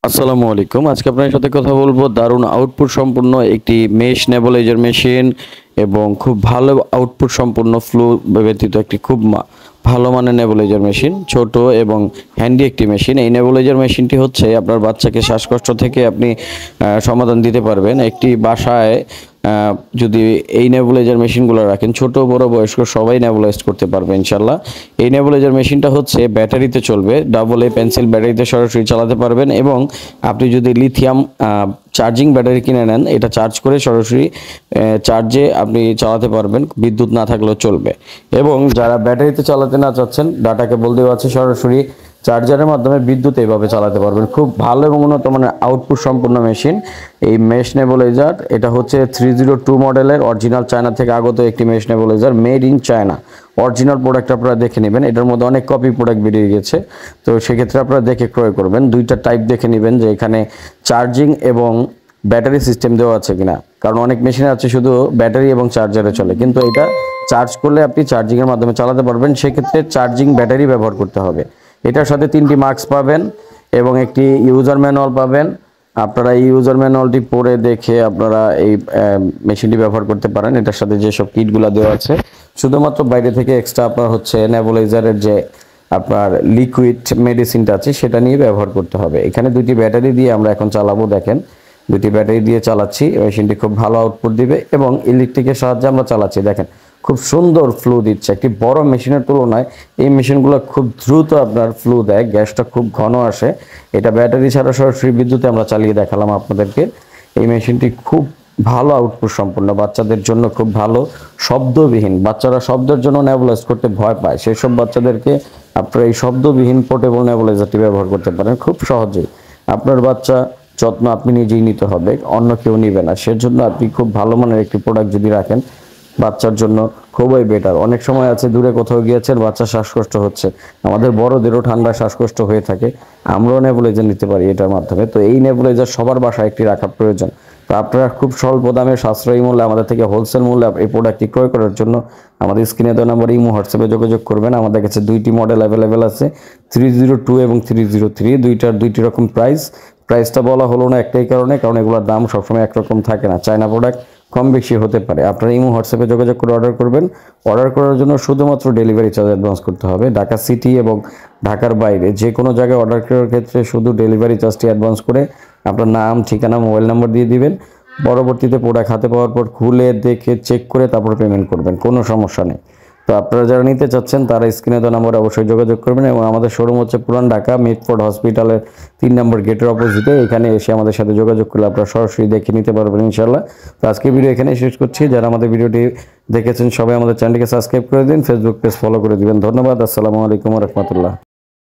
আসসালামু আলাইকুম। আজকে আপনার সাথে কথা বলবো দারুণ আউটপুট সম্পূর্ণ একটি মেশ নেবুলাইজার মেশিন এবং খুব ভালো আউটপুট সম্পূর্ণ ফ্লো ব্যতীত একটি খুব ভালো মানের নেবুলাইজার মেশিন, ছোট এবং হ্যান্ডি একটি মেশিন। এই নেবুলাইজার মেশিনটি হচ্ছে আপনার বাচ্চাকে শ্বাসকষ্ট থেকে আপনি সমাধান দিতে পারবেন। একটি বাসায় যদি এই নেবুলাইজার মেশিনগুলো রাখেন, ছোট বড় বয়স্ক সবাই নেবুলাইজ করতে পারবে ইনশাল্লাহ। এই নেবুলাইজার মেশিনটা হচ্ছে ব্যাটারিতে চলবে, ডাবল এ পেন্সিল ব্যাটারিতে সরাসরি চালাতে পারবেন এবং আপনি যদি লিথিয়াম চার্জিং ব্যাটারি কিনে নেন, এটা চার্জ করে সরাসরি চার্জে আপনি চালাতে পারবেন, বিদ্যুৎ না থাকলেও চলবে। এবং যারা ব্যাটারিতে চালাতে না চাচ্ছেন, ডাটা কেবল দেওয়া আছে, সরাসরি চার্জারের মাধ্যমে বিদ্যুৎ এইভাবে চালাতে পারবেন। খুব ভালো এবং উন্নত মানের আউটপুট সম্পূর্ণ মেশিন এই মেশ নেবুলাইজার। এটা হচ্ছে 302 মডেলের অরিজিনাল চায়না থেকে আগত একটি mesh nebuliser, made in China. Original product আপনারা দেখে নেবেন, এটার মধ্যে অনেক কপি প্রোডাক্ট বেরিয়ে গেছে, তো সেক্ষেত্রে আপনারা দেখে ক্রয় করবেন। দুইটা টাইপ দেখে নেবেন যে এখানে চার্জিং এবং ব্যাটারি সিস্টেম দেওয়া আছে কিনা, কারণ অনেক মেশিন আছে শুধু ব্যাটারি এবং চার্জারে চলে, কিন্তু এটা চার্জ করলে আপনি চার্জিংয়ের মাধ্যমে চালাতে পারবেন, সেক্ষেত্রে চার্জিং ব্যাটারি ব্যবহার করতে হবে। এটার সাথে 3টি মাস্ক পাবেন এবং একটি ইউজার ম্যানুয়াল পাবেন। আপনারা এই ইউজার ম্যানুয়ালটি পড়ে দেখে আপনারা এই মেশিনটি ব্যবহার করতে পারেন। এটার সাথে যেসব কিটগুলো দেওয়া আছে, শুধুমাত্র বাইরে থেকে এক্সট্রা আপনার হচ্ছে নেবুলাইজারের যে আপনার লিকুইড মেডিসিনটা আছে সেটা নিয়ে ব্যবহার করতে হবে। এখানে 2টি ব্যাটারি দিয়ে আমরা এখন চালাবো। দেখেন, 2টি ব্যাটারি দিয়ে চালাচ্ছি, মেশিনটি খুব ভালো আউটপুট দিবে এবং ইলেকট্রিকের সাহায্যে আমরা চালাচ্ছি। দেখেন খুব সুন্দর ফ্লো দিচ্ছে। একটি বড় মেশিনের তুলনায় এই মেশিনগুলো খুব দ্রুত আপনার ফ্লো দেয়, গ্যাসটা খুব ঘন আসে। এটা ব্যাটারি ছাড়া সরাসরি বিদ্যুতে আমরা চালিয়ে দেখালাম আপনাদেরকে। এই মেশিনটি খুব ভালো আউটপুট সম্পন্ন, বাচ্চাদের জন্য খুব ভালো, শব্দবিহীন। বাচ্চারা শব্দের জন্য নেবুলাইজ করতে ভয় পায়, সেই সব বাচ্চাদেরকে আপনারা এই শব্দবিহীন পোর্টেবল নেবুলাইজারটি ব্যবহার করতে পারেন খুব সহজেই। আপনার বাচ্চা যত্ন আপনি নিজেই নিতে হবে, অন্য কেউ নিবে না। সেজন্য আপনি খুব ভালো মানের একটি প্রোডাক্ট যদি রাখেন, বাচ্চার জন্য খুবই বেটার। অনেক সময় আছে দূরে কোথাও গিয়েছেন, বাচ্চার শ্বাসকষ্ট হচ্ছে, আমাদের বড়দেরও ঠান্ডা শ্বাসকষ্ট হয়ে থাকে, আমরাও নেবুলাইজার নিতে পারি এটার মাধ্যমে। তো এই নেবুলাইজার সবার বাসায় একটি রাখা প্রয়োজন। তো আপনারা খুব স্বল্প দামে সাশ্রয়ী মূল্যে আমাদের থেকে হোলসেল মূল্যে এই প্রোডাক্টটি ক্রয় করার জন্য আমাদের স্ক্রিনে দেওয়া নাম্বার ইমো হোয়াটসঅ্যাপে যোগাযোগ করবেন। আমাদের কাছে 2টি মডেল অ্যাভেলেবেল আছে, 302 এবং 303। দুইটার 2টি রকম প্রাইসটা বলা হলো না একটাই কারণে, কারণ এগুলোর দাম সবসময় একরকম থাকে না, চায়না প্রোডাক্ট কম বেশি হতে পারে। আপনারা ইমো হোয়াটসঅ্যাপে যোগাযোগ করে অর্ডার করবেন। অর্ডার করার জন্য শুধুমাত্র ডেলিভারি চার্জ অ্যাডভান্স করতে হবে। ঢাকা সিটি এবং ঢাকার বাইরে যে কোনো জায়গায় অর্ডার করার ক্ষেত্রে শুধু ডেলিভারি চার্জটি অ্যাডভান্স করে আপনার নাম, ঠিকানা, মোবাইল নাম্বার দিয়ে দিবেন। পরবর্তীতে প্রোডাক্ট হাতে পাওয়ার পর খুলে দেখে চেক করে তারপর পেমেন্ট করবেন, কোনো সমস্যা নেই। তো আপনারা যারা নিতে চাচ্ছেন তারা স্ক্রিনে দেওয়া নম্বরে অবশ্যই যোগাযোগ করবেন। এবং আমাদের শোরুম হচ্ছে পুরান ঢাকা মিডফোর্ড হসপিটালের 3 নম্বর গেটের অপোজিটে। এখানে এসে আমাদের সাথে যোগাযোগ করলে আপনারা সরাসরি দেখে নিতে পারবেন ইনশাল্লাহ। তো আজকে ভিডিও এখানেই শেষ করছি। যারা আমাদের ভিডিওটি দেখেছেন সবাই আমাদের চ্যানেলটিকে সাবস্ক্রাইব করে দিন, ফেসবুক পেজ ফলো করে দিবেন। ধন্যবাদ। আসসালামু আলাইকুম ওয়া রাহমাতুল্লাহ।